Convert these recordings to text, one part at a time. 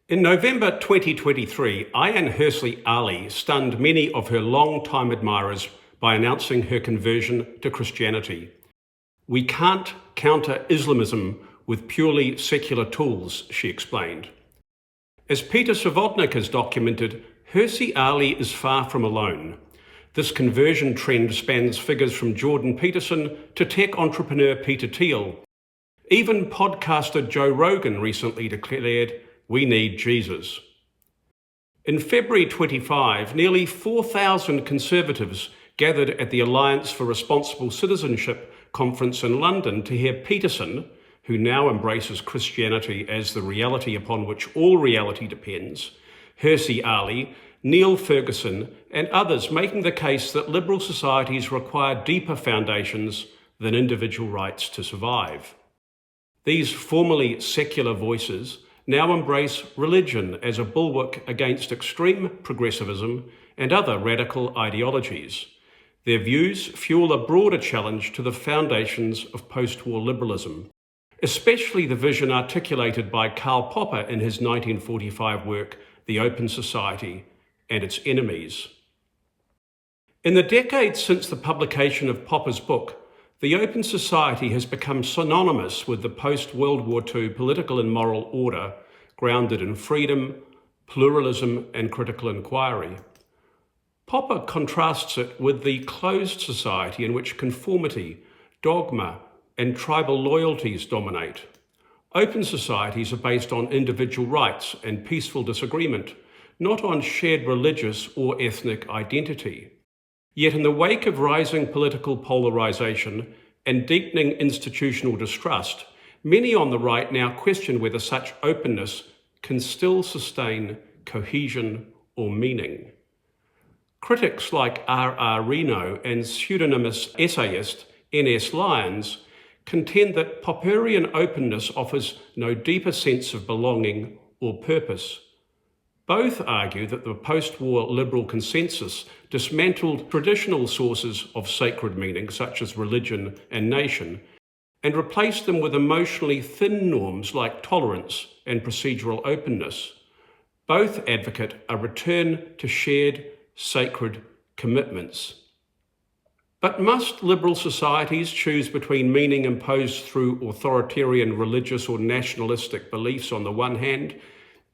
In November 2023, Ayaan Hirsi Ali stunned many of her long-time admirers by announcing her conversion to Christianity. "We can't counter Islamism with purely secular tools," she explained. As Peter Thiel has documented, Hirsi Ali is far from alone. This conversion trend spans figures from Jordan Peterson to tech entrepreneur Peter Thiel. Even podcaster Joe Rogan recently declared, "We need Jesus." In February 25, nearly 4,000 conservatives gathered at the Alliance for Responsible Citizenship conference in London to hear Peterson, who now embraces Christianity as the reality upon which all reality depends, Hirsi Ali, Neil Ferguson, and others making the case that liberal societies require deeper foundations than individual rights to survive. These formerly secular voices now embrace religion as a bulwark against extreme progressivism and other radical ideologies. Their views fuel a broader challenge to the foundations of post-war liberalism, especially the vision articulated by Karl Popper in his 1945 work, The Open Society and Its Enemies. In the decades since the publication of Popper's book, the Open Society has become synonymous with the post-World War II political and moral order grounded in freedom, pluralism, and critical inquiry. Popper contrasts it with the closed society in which conformity, dogma, and tribal loyalties dominate. Open societies are based on individual rights and peaceful disagreement, not on shared religious or ethnic identity. Yet in the wake of rising political polarization and deepening institutional distrust, many on the right now question whether such openness can still sustain cohesion or meaning. Critics like R. Reno and pseudonymous essayist N.S. Lyons contend that Popperian openness offers no deeper sense of belonging or purpose. Both argue that the post-war liberal consensus dismantled traditional sources of sacred meaning, such as religion and nation, and replaced them with emotionally thin norms like tolerance and procedural openness. Both advocate a return to shared, sacred commitments. But must liberal societies choose between meaning imposed through authoritarian religious or nationalistic beliefs on the one hand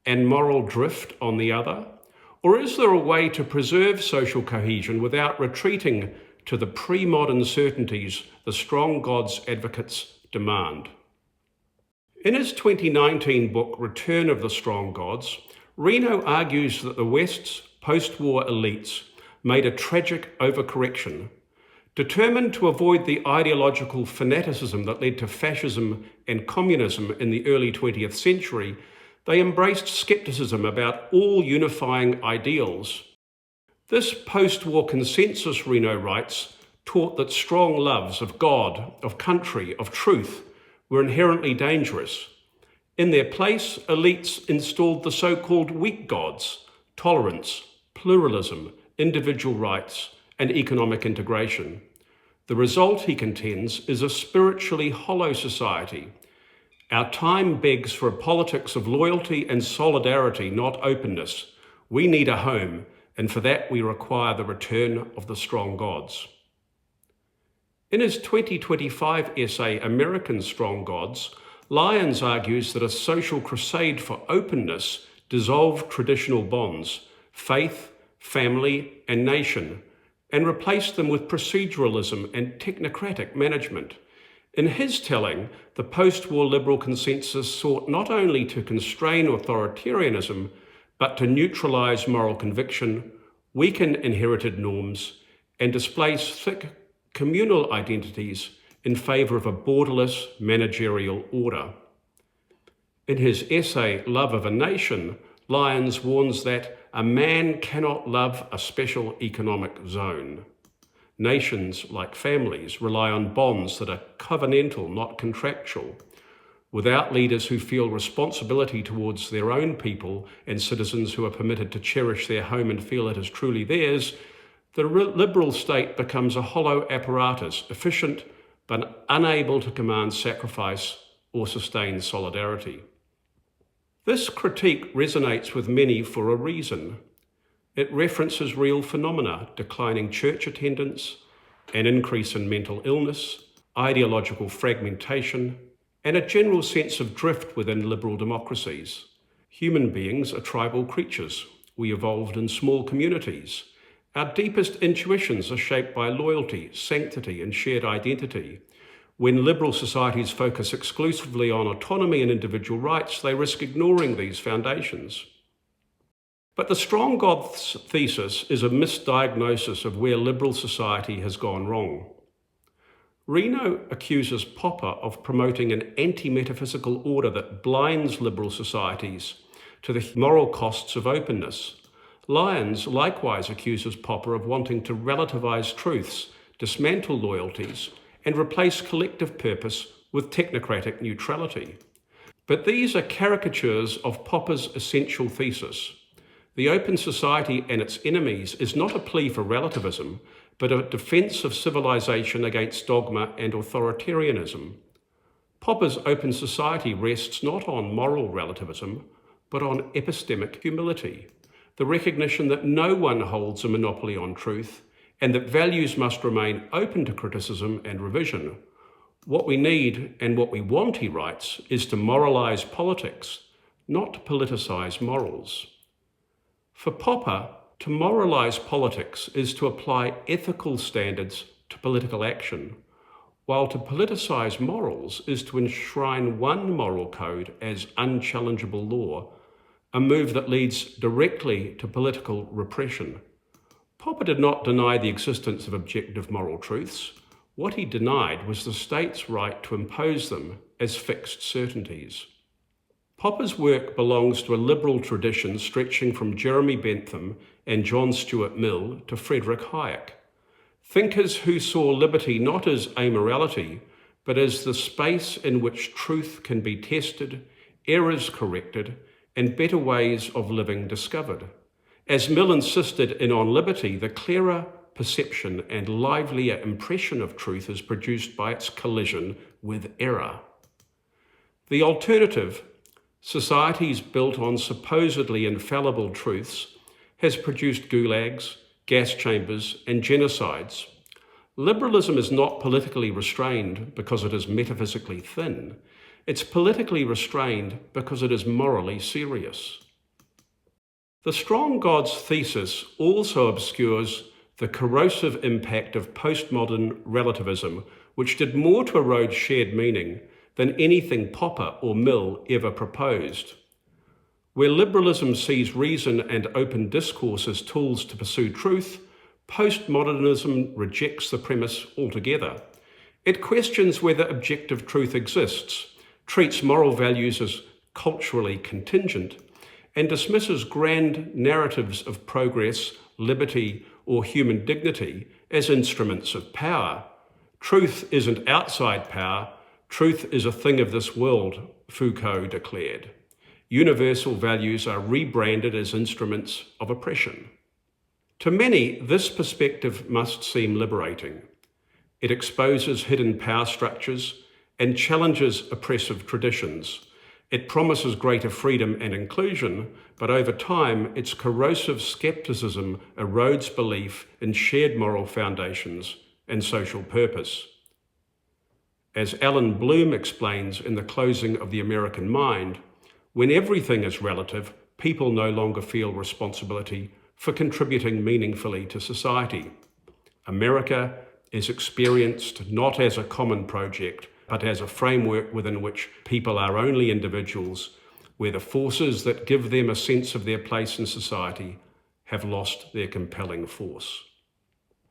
and moral drift on the other? Or is there a way to preserve social cohesion without retreating to the pre-modern certainties the strong gods advocates demand? In his 2019 book, Return of the Strong Gods, Reno argues that the West's post-war elites made a tragic overcorrection. Determined to avoid the ideological fanaticism that led to fascism and communism in the early 20th century, they embraced skepticism about all unifying ideals. This post-war consensus, Reno writes, taught that strong loves of God, of country, of truth were inherently dangerous. In their place, elites installed the so-called weak gods, tolerance, pluralism, individual rights, and economic integration. The result, he contends, is a spiritually hollow society. Our time begs for a politics of loyalty and solidarity, not openness. We need a home, and for that we require the return of the strong gods. In his 2025 essay, American Strong Gods, Lyons argues that a social crusade for openness dissolved traditional bonds, faith, family, and nation, and replaced them with proceduralism and technocratic management. In his telling, the post-war liberal consensus sought not only to constrain authoritarianism, but to neutralize moral conviction, weaken inherited norms, and displace thick communal identities in favor of a borderless managerial order. In his essay, Love of a Nation, Lyons warns that a man cannot love a special economic zone. Nations, like families, rely on bonds that are covenantal, not contractual. Without leaders who feel responsibility towards their own people and citizens who are permitted to cherish their home and feel it is truly theirs, the liberal state becomes a hollow apparatus, efficient but unable to command sacrifice or sustain solidarity. This critique resonates with many for a reason. It references real phenomena: declining church attendance, an increase in mental illness, ideological fragmentation, and a general sense of drift within liberal democracies. Human beings are tribal creatures. We evolved in small communities. Our deepest intuitions are shaped by loyalty, sanctity, and shared identity. When liberal societies focus exclusively on autonomy and individual rights, they risk ignoring these foundations. But the strong God thesis is a misdiagnosis of where liberal society has gone wrong. Reno accuses Popper of promoting an anti-metaphysical order that blinds liberal societies to the moral costs of openness. Lyons likewise accuses Popper of wanting to relativize truths, dismantle loyalties, and replace collective purpose with technocratic neutrality. But these are caricatures of Popper's essential thesis. The open society and its enemies is not a plea for relativism, but a defense of civilization against dogma and authoritarianism. Popper's open society rests not on moral relativism, but on epistemic humility, the recognition that no one holds a monopoly on truth, and that values must remain open to criticism and revision. What we need and what we want, he writes, is to moralize politics, not to politicize morals. For Popper, to moralize politics is to apply ethical standards to political action, while to politicize morals is to enshrine one moral code as unchallengeable law, a move that leads directly to political repression. Popper did not deny the existence of objective moral truths. What he denied was the state's right to impose them as fixed certainties. Popper's work belongs to a liberal tradition stretching from Jeremy Bentham and John Stuart Mill to Friedrich Hayek. Thinkers who saw liberty not as amorality, but as the space in which truth can be tested, errors corrected, and better ways of living discovered. As Mill insisted in On Liberty, the clearer perception and livelier impression of truth is produced by its collision with error. The alternative, societies built on supposedly infallible truths, has produced gulags, gas chambers, and genocides. Liberalism is not politically restrained because it is metaphysically thin. It's politically restrained because it is morally serious. The strong God's thesis also obscures the corrosive impact of postmodern relativism, which did more to erode shared meaning than anything Popper or Mill ever proposed. Where liberalism sees reason and open discourse as tools to pursue truth, postmodernism rejects the premise altogether. It questions whether objective truth exists, treats moral values as culturally contingent, and dismisses grand narratives of progress, liberty, or human dignity as instruments of power. Truth isn't outside power, truth is a thing of this world, Foucault declared. Universal values are rebranded as instruments of oppression. To many, this perspective must seem liberating. It exposes hidden power structures and challenges oppressive traditions. It promises greater freedom and inclusion, but over time, its corrosive skepticism erodes belief in shared moral foundations and social purpose. As Alan Bloom explains in The Closing of the American Mind, when everything is relative, people no longer feel responsibility for contributing meaningfully to society. America is experienced not as a common project, but as a framework within which people are only individuals, where the forces that give them a sense of their place in society have lost their compelling force.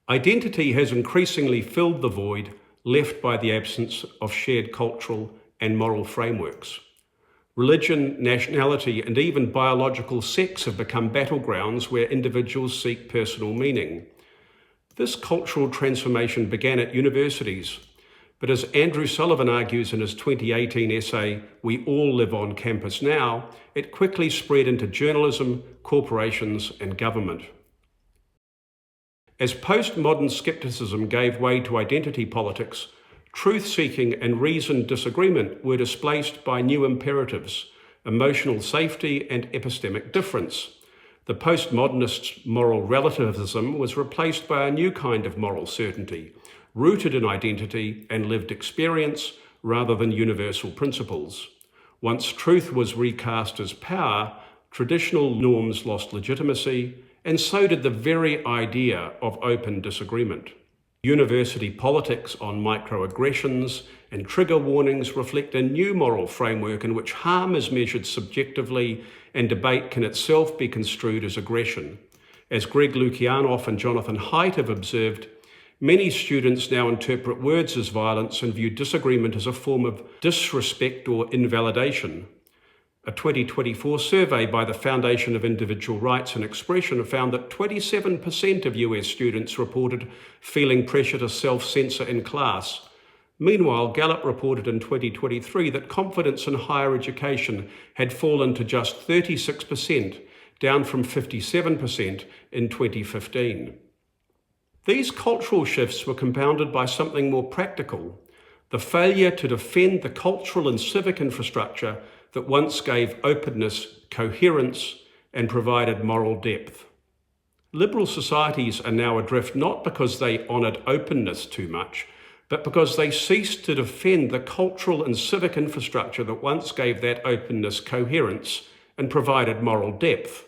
Identity has increasingly filled the void left by the absence of shared cultural and moral frameworks. Religion, nationality, and even biological sex have become battlegrounds where individuals seek personal meaning. This cultural transformation began at universities, but as Andrew Sullivan argues in his 2018 essay, We All Live on Campus Now, it quickly spread into journalism, corporations, and government. As postmodern skepticism gave way to identity politics, truth-seeking and reasoned disagreement were displaced by new imperatives, emotional safety, and epistemic difference. The postmodernist moral relativism was replaced by a new kind of moral certainty, rooted in identity and lived experience rather than universal principles. Once truth was recast as power, traditional norms lost legitimacy, and so did the very idea of open disagreement. University politics on microaggressions and trigger warnings reflect a new moral framework in which harm is measured subjectively and debate can itself be construed as aggression. As Greg Lukianoff and Jonathan Haidt have observed, many students now interpret words as violence and view disagreement as a form of disrespect or invalidation. A 2024 survey by the Foundation of Individual Rights and Expression found that 27% of US students reported feeling pressure to self-censor in class. Meanwhile, Gallup reported in 2023 that confidence in higher education had fallen to just 36%, down from 57% in 2015. These cultural shifts were compounded by something more practical: the failure to defend the cultural and civic infrastructure that once gave openness, coherence, and provided moral depth. Liberal societies are now adrift not because they honoured openness too much, but because they ceased to defend the cultural and civic infrastructure that once gave that openness coherence and provided moral depth.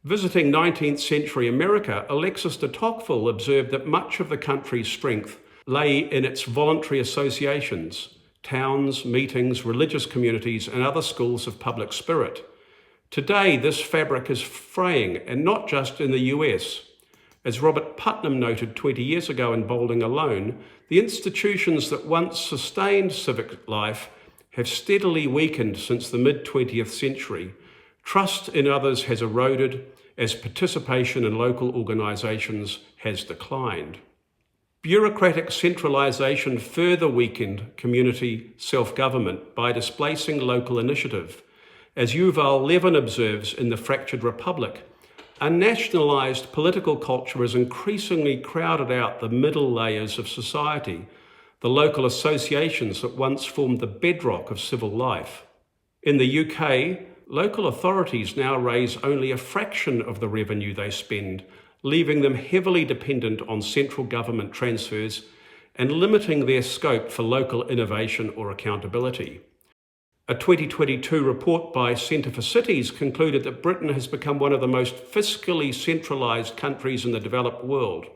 Visiting 19th century America, Alexis de Tocqueville observed that much of the country's strength lay in its voluntary associations, towns, meetings, religious communities, and other schools of public spirit. Today, this fabric is fraying, and not just in the US. As Robert Putnam noted 20 years ago in Bowling Alone, the institutions that once sustained civic life have steadily weakened since the mid-20th century. Trust in others has eroded as participation in local organisations has declined. Bureaucratic centralisation further weakened community self-government by displacing local initiative. As Yuval Levin observes in The Fractured Republic, a nationalised political culture has increasingly crowded out the middle layers of society, the local associations that once formed the bedrock of civil life. In the UK, local authorities now raise only a fraction of the revenue they spend, leaving them heavily dependent on central government transfers and limiting their scope for local innovation or accountability. A 2022 report by Centre for Cities concluded that Britain has become one of the most fiscally centralised countries in the developed world.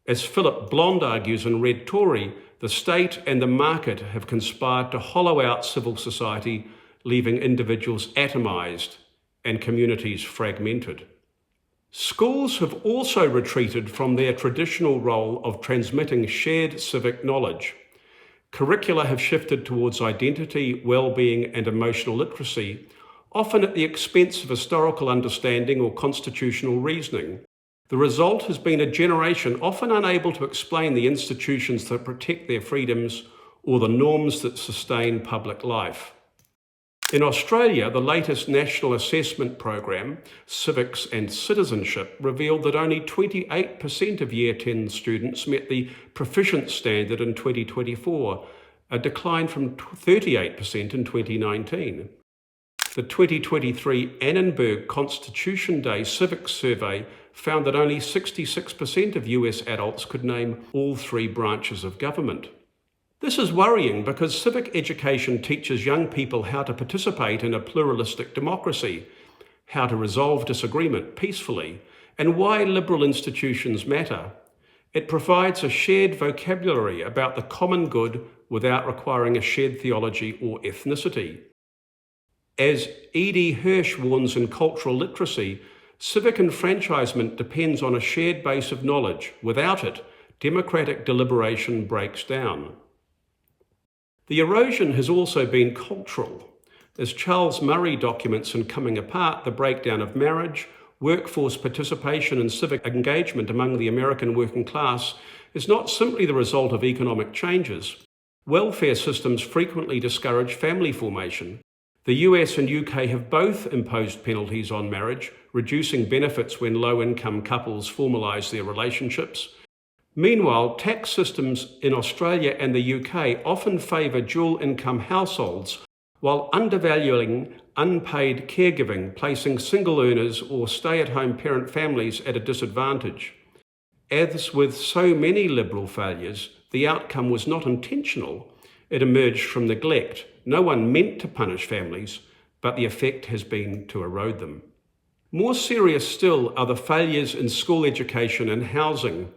As Philip Blond argues in Red Tory, the state and the market have conspired to hollow out civil society, leaving individuals atomised and communities fragmented. Schools have also retreated from their traditional role of transmitting shared civic knowledge. Curricula have shifted towards identity, well-being, and emotional literacy, often at the expense of historical understanding or constitutional reasoning. The result has been a generation often unable to explain the institutions that protect their freedoms or the norms that sustain public life. In Australia, the latest National Assessment Program, Civics and Citizenship, revealed that only 28% of Year 10 students met the proficient standard in 2024, a decline from 38% in 2019. The 2023 Annenberg Constitution Day Civics Survey found that only 66% of US adults could name all three branches of government. This is worrying because civic education teaches young people how to participate in a pluralistic democracy, how to resolve disagreement peacefully, and why liberal institutions matter. It provides a shared vocabulary about the common good without requiring a shared theology or ethnicity. As E.D. Hirsch warns in Cultural Literacy, civic enfranchisement depends on a shared base of knowledge. Without it, democratic deliberation breaks down. The erosion has also been cultural. As Charles Murray documents in Coming Apart, the breakdown of marriage, workforce participation and civic engagement among the American working class is not simply the result of economic changes. Welfare systems frequently discourage family formation. The US and UK have both imposed penalties on marriage, reducing benefits when low-income couples formalise their relationships. Meanwhile, tax systems in Australia and the UK often favour dual-income households, while undervaluing unpaid caregiving, placing single earners or stay-at-home parent families at a disadvantage. As with so many Liberal failures, the outcome was not intentional. It emerged from neglect. No one meant to punish families, but the effect has been to erode them. More serious still are the failures in school education and housing.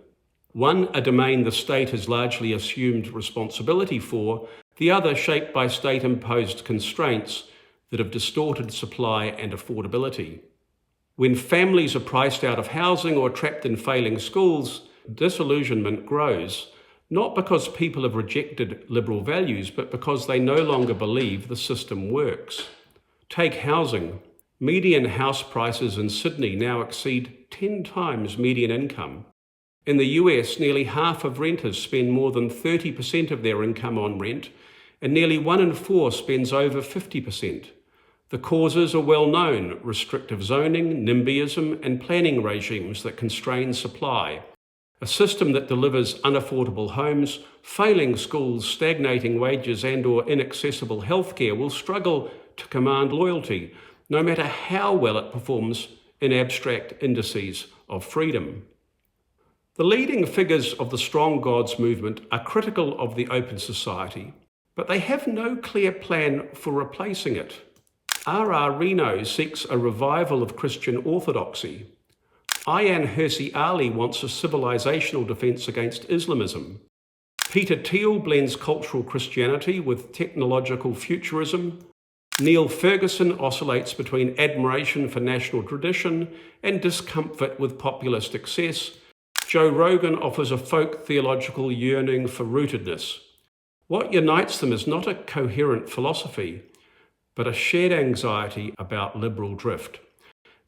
One, a domain the state has largely assumed responsibility for, the other shaped by state-imposed constraints that have distorted supply and affordability. When families are priced out of housing or trapped in failing schools, disillusionment grows, not because people have rejected liberal values, but because they no longer believe the system works. Take housing. Median house prices in Sydney now exceed 10 times median income. In the US, nearly half of renters spend more than 30% of their income on rent, and nearly 1 in 4 spends over 50%. The causes are well known: restrictive zoning, NIMBYism, and planning regimes that constrain supply. A system that delivers unaffordable homes, failing schools, stagnating wages and/or inaccessible healthcare will struggle to command loyalty, no matter how well it performs in abstract indices of freedom. The leading figures of the Strong Gods movement are critical of the open society, but they have no clear plan for replacing it. R.R. Reno seeks a revival of Christian orthodoxy. Ayaan Hirsi Ali wants a civilizational defense against Islamism. Peter Thiel blends cultural Christianity with technological futurism. Neil Ferguson oscillates between admiration for national tradition and discomfort with populist excess. Joe Rogan offers a folk theological yearning for rootedness. What unites them is not a coherent philosophy, but a shared anxiety about liberal drift.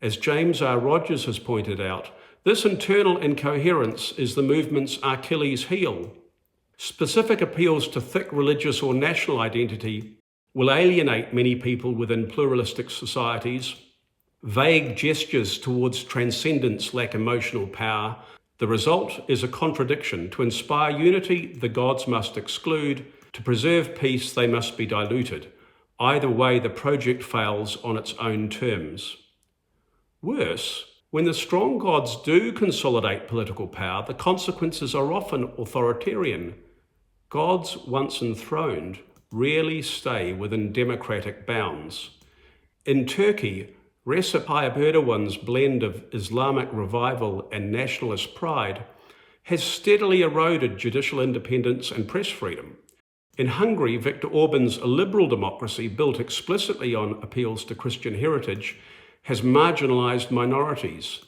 As James R. Rogers has pointed out, this internal incoherence is the movement's Achilles heel. Specific appeals to thick religious or national identity will alienate many people within pluralistic societies. Vague gestures towards transcendence lack emotional power. The result is a contradiction. To inspire unity, the gods must exclude. To preserve peace, they must be diluted. Either way, the project fails on its own terms. Worse, when the strong gods do consolidate political power, the consequences are often authoritarian. Gods once enthroned rarely stay within democratic bounds. In Turkey, Recep Tayyip Erdogan's blend of Islamic revival and nationalist pride has steadily eroded judicial independence and press freedom. In Hungary, Viktor Orban's liberal democracy, built explicitly on appeals to Christian heritage, has marginalized minorities.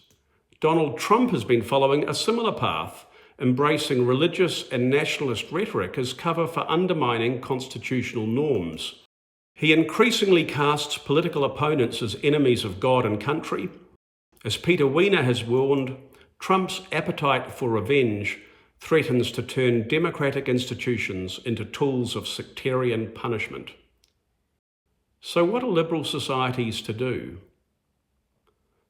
Donald Trump has been following a similar path, embracing religious and nationalist rhetoric as cover for undermining constitutional norms. He increasingly casts political opponents as enemies of God and country. As Peter Wiener has warned, Trump's appetite for revenge threatens to turn democratic institutions into tools of sectarian punishment. So what are liberal societies to do?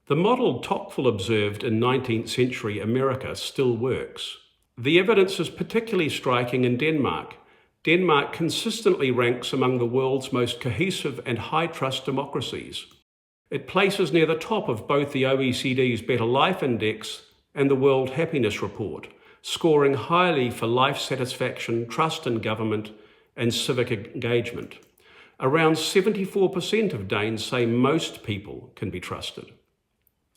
The model Tocqueville observed in 19th century America still works. The evidence is particularly striking in Denmark. Denmark consistently ranks among the world's most cohesive and high-trust democracies. It places near the top of both the OECD's Better Life Index and the World Happiness Report, scoring highly for life satisfaction, trust in government, and civic engagement. Around 74% of Danes say most people can be trusted.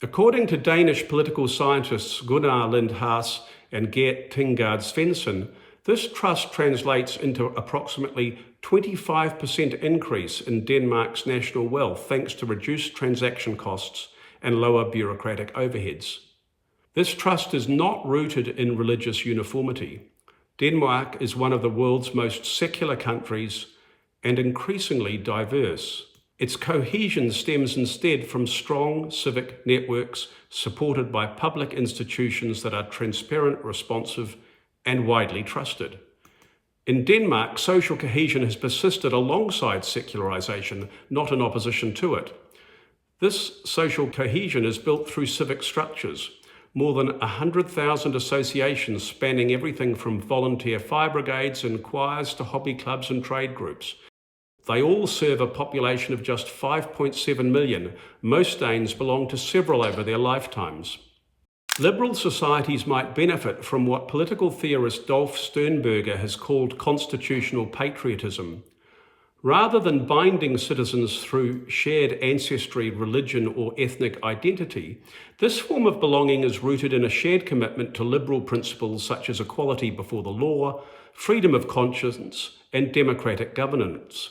According to Danish political scientists Gunnar Lindhaas and Gert Tingard Svensson, this trust translates into approximately 25% increase in Denmark's national wealth thanks to reduced transaction costs and lower bureaucratic overheads. This trust is not rooted in religious uniformity. Denmark is one of the world's most secular countries and increasingly diverse. Its cohesion stems instead from strong civic networks supported by public institutions that are transparent, responsive, and widely trusted. In Denmark, social cohesion has persisted alongside secularization, not in opposition to it. This social cohesion is built through civic structures. More than 100,000 associations spanning everything from volunteer fire brigades and choirs to hobby clubs and trade groups. They all serve a population of just 5.7 million. Most Danes belong to several over their lifetimes. Liberal societies might benefit from what political theorist Dolf Sternberger has called constitutional patriotism. Rather than binding citizens through shared ancestry, religion, or ethnic identity, this form of belonging is rooted in a shared commitment to liberal principles such as equality before the law, freedom of conscience, and democratic governance.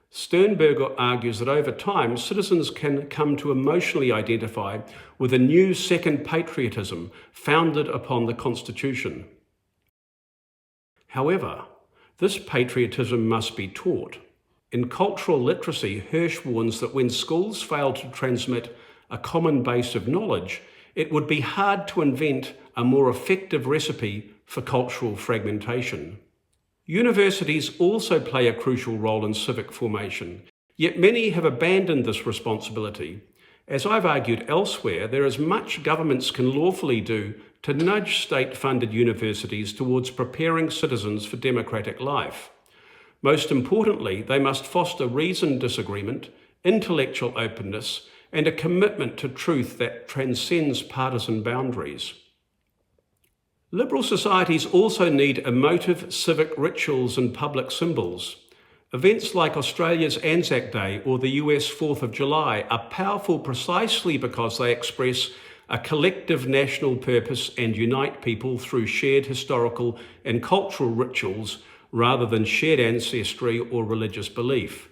Sternberger argues that over time, citizens can come to emotionally identify with a new second patriotism founded upon the Constitution. However, this patriotism must be taught. In cultural literacy, Hirsch warns that when schools fail to transmit a common base of knowledge, it would be hard to invent a more effective recipe for cultural fragmentation. Universities also play a crucial role in civic formation, yet many have abandoned this responsibility. As I've argued elsewhere, there is much governments can lawfully do to nudge state-funded universities towards preparing citizens for democratic life. Most importantly, they must foster reasoned disagreement, intellectual openness, and a commitment to truth that transcends partisan boundaries. Liberal societies also need emotive civic rituals and public symbols. Events like Australia's Anzac Day or the US 4th of July are powerful precisely because they express a collective national purpose and unite people through shared historical and cultural rituals rather than shared ancestry or religious belief.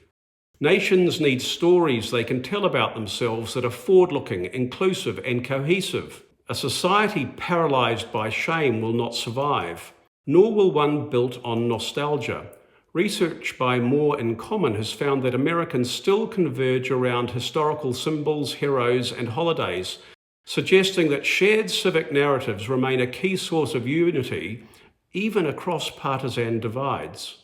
Nations need stories they can tell about themselves that are forward-looking, inclusive, and cohesive. A society paralysed by shame will not survive, nor will one built on nostalgia. Research by More in Common has found that Americans still converge around historical symbols, heroes, and holidays, suggesting that shared civic narratives remain a key source of unity even across partisan divides.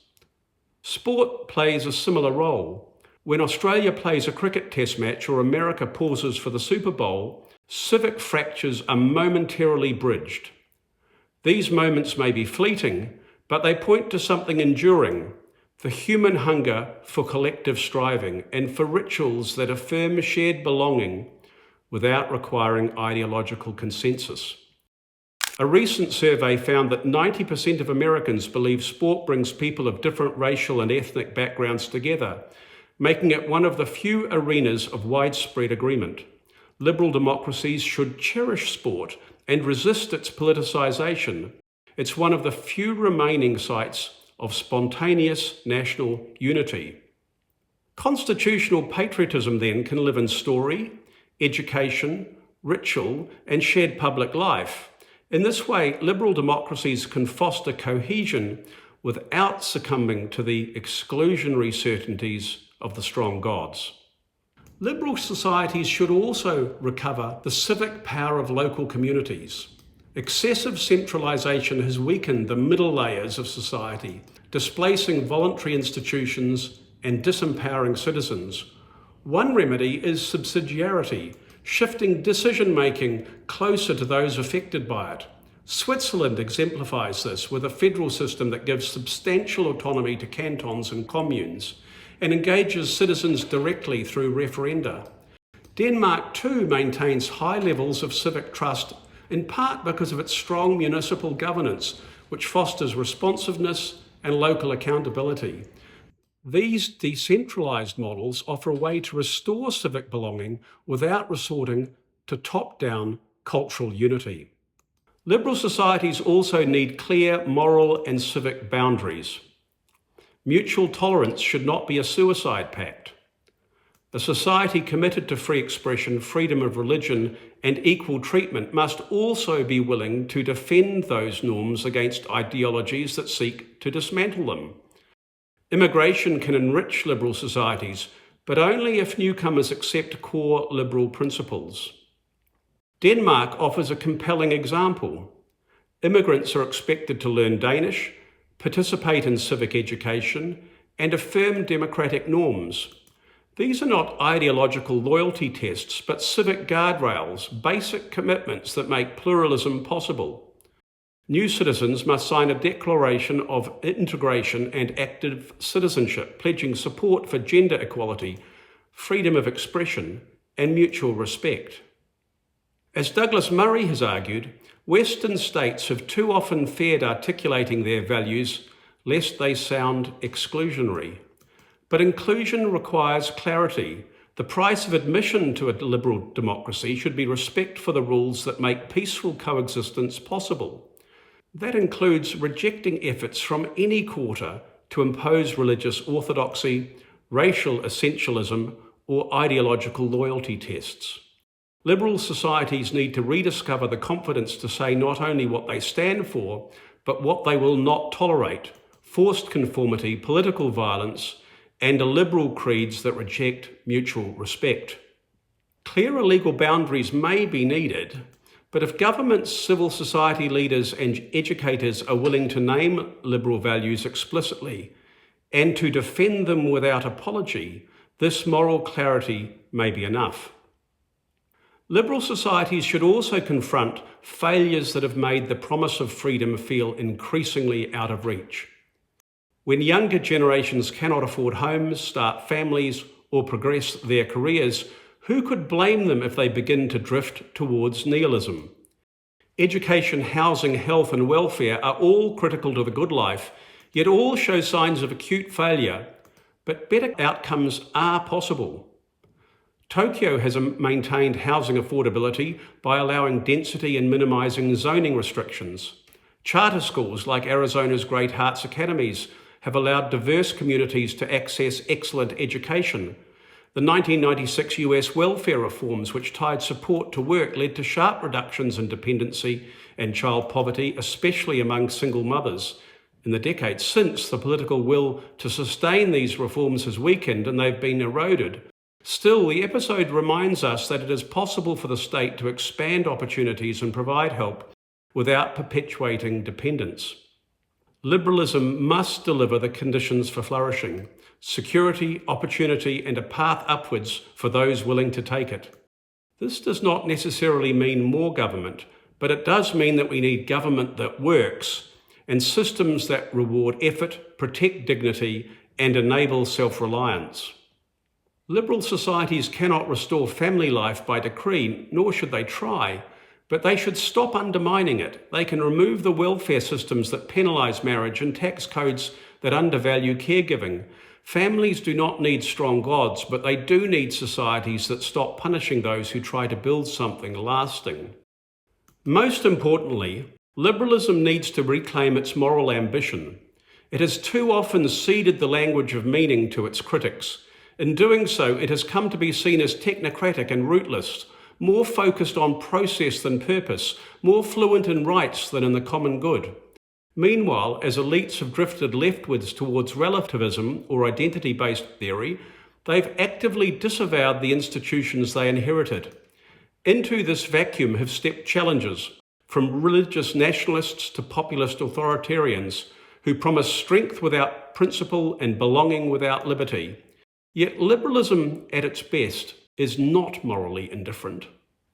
Sport plays a similar role. When Australia plays a cricket test match or America pauses for the Super Bowl, civic fractures are momentarily bridged. These moments may be fleeting, but they point to something enduring, the human hunger for collective striving and for rituals that affirm shared belonging without requiring ideological consensus. A recent survey found that 90% of Americans believe sport brings people of different racial and ethnic backgrounds together, making it one of the few arenas of widespread agreement. Liberal democracies should cherish sport and resist its politicization. It's one of the few remaining sites of spontaneous national unity. Constitutional patriotism then can live in story, education, ritual, and shared public life. In this way, liberal democracies can foster cohesion without succumbing to the exclusionary certainties of the strong gods. Liberal societies should also recover the civic power of local communities. Excessive centralisation has weakened the middle layers of society, displacing voluntary institutions and disempowering citizens. One remedy is subsidiarity, shifting decision-making closer to those affected by it. Switzerland exemplifies this with a federal system that gives substantial autonomy to cantons and communes and engages citizens directly through referenda. Denmark too maintains high levels of civic trust, in part because of its strong municipal governance, which fosters responsiveness and local accountability. These decentralised models offer a way to restore civic belonging without resorting to top-down cultural unity. Liberal societies also need clear moral and civic boundaries. Mutual tolerance should not be a suicide pact. A society committed to free expression, freedom of religion, and equal treatment must also be willing to defend those norms against ideologies that seek to dismantle them. Immigration can enrich liberal societies, but only if newcomers accept core liberal principles. Denmark offers a compelling example. Immigrants are expected to learn Danish, participate in civic education, and affirm democratic norms. These are not ideological loyalty tests, but civic guardrails, basic commitments that make pluralism possible. New citizens must sign a declaration of integration and active citizenship, pledging support for gender equality, freedom of expression, and mutual respect. As Douglas Murray has argued, Western states have too often feared articulating their values lest they sound exclusionary. But inclusion requires clarity. The price of admission to a liberal democracy should be respect for the rules that make peaceful coexistence possible. That includes rejecting efforts from any quarter to impose religious orthodoxy, racial essentialism, or ideological loyalty tests. Liberal societies need to rediscover the confidence to say not only what they stand for, but what they will not tolerate: forced conformity, political violence, and illiberal creeds that reject mutual respect. Clearer legal boundaries may be needed, but if governments, civil society leaders, and educators are willing to name liberal values explicitly and to defend them without apology, this moral clarity may be enough. Liberal societies should also confront failures that have made the promise of freedom feel increasingly out of reach. When younger generations cannot afford homes, start families, or progress their careers, who could blame them if they begin to drift towards nihilism? Education, housing, health, and welfare are all critical to the good life, yet all show signs of acute failure. But better outcomes are possible. Tokyo has maintained housing affordability by allowing density and minimising zoning restrictions. Charter schools like Arizona's Great Hearts Academies have allowed diverse communities to access excellent education. The 1996 US welfare reforms, which tied support to work, led to sharp reductions in dependency and child poverty, especially among single mothers. In the decades since, the political will to sustain these reforms has weakened and they've been eroded. Still, the episode reminds us that it is possible for the state to expand opportunities and provide help without perpetuating dependence. Liberalism must deliver the conditions for flourishing: security, opportunity, and a path upwards for those willing to take it. This does not necessarily mean more government, but it does mean that we need government that works and systems that reward effort, protect dignity, and enable self-reliance. Liberal societies cannot restore family life by decree, nor should they try, but they should stop undermining it. They can remove the welfare systems that penalise marriage and tax codes that undervalue caregiving. Families do not need strong gods, but they do need societies that stop punishing those who try to build something lasting. Most importantly, liberalism needs to reclaim its moral ambition. It has too often ceded the language of meaning to its critics. In doing so, it has come to be seen as technocratic and rootless, more focused on process than purpose, more fluent in rights than in the common good. Meanwhile, as elites have drifted leftwards towards relativism or identity-based theory, they've actively disavowed the institutions they inherited. Into this vacuum have stepped challengers, from religious nationalists to populist authoritarians, who promise strength without principle and belonging without liberty. Yet liberalism, at its best, is not morally indifferent.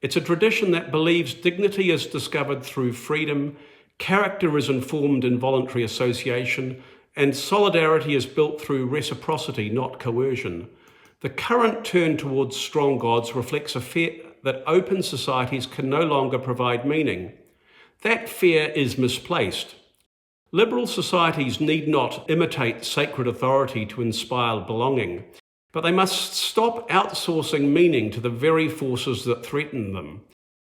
It's a tradition that believes dignity is discovered through freedom, character is informed in voluntary association, and solidarity is built through reciprocity, not coercion. The current turn towards strong gods reflects a fear that open societies can no longer provide meaning. That fear is misplaced. Liberal societies need not imitate sacred authority to inspire belonging, but they must stop outsourcing meaning to the very forces that threaten them.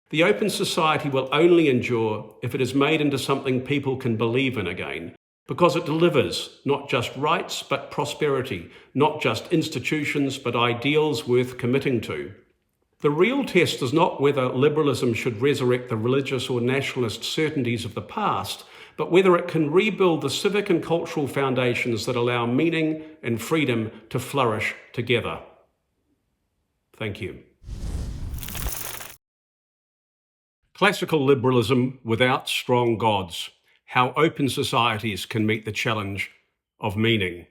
The open society will only endure if it is made into something people can believe in again, because it delivers not just rights but prosperity, not just institutions but ideals worth committing to. The real test is not whether liberalism should resurrect the religious or nationalist certainties of the past, but whether it can rebuild the civic and cultural foundations that allow meaning and freedom to flourish together. Thank you. Classical liberalism without strong gods: how open societies can meet the challenge of meaning.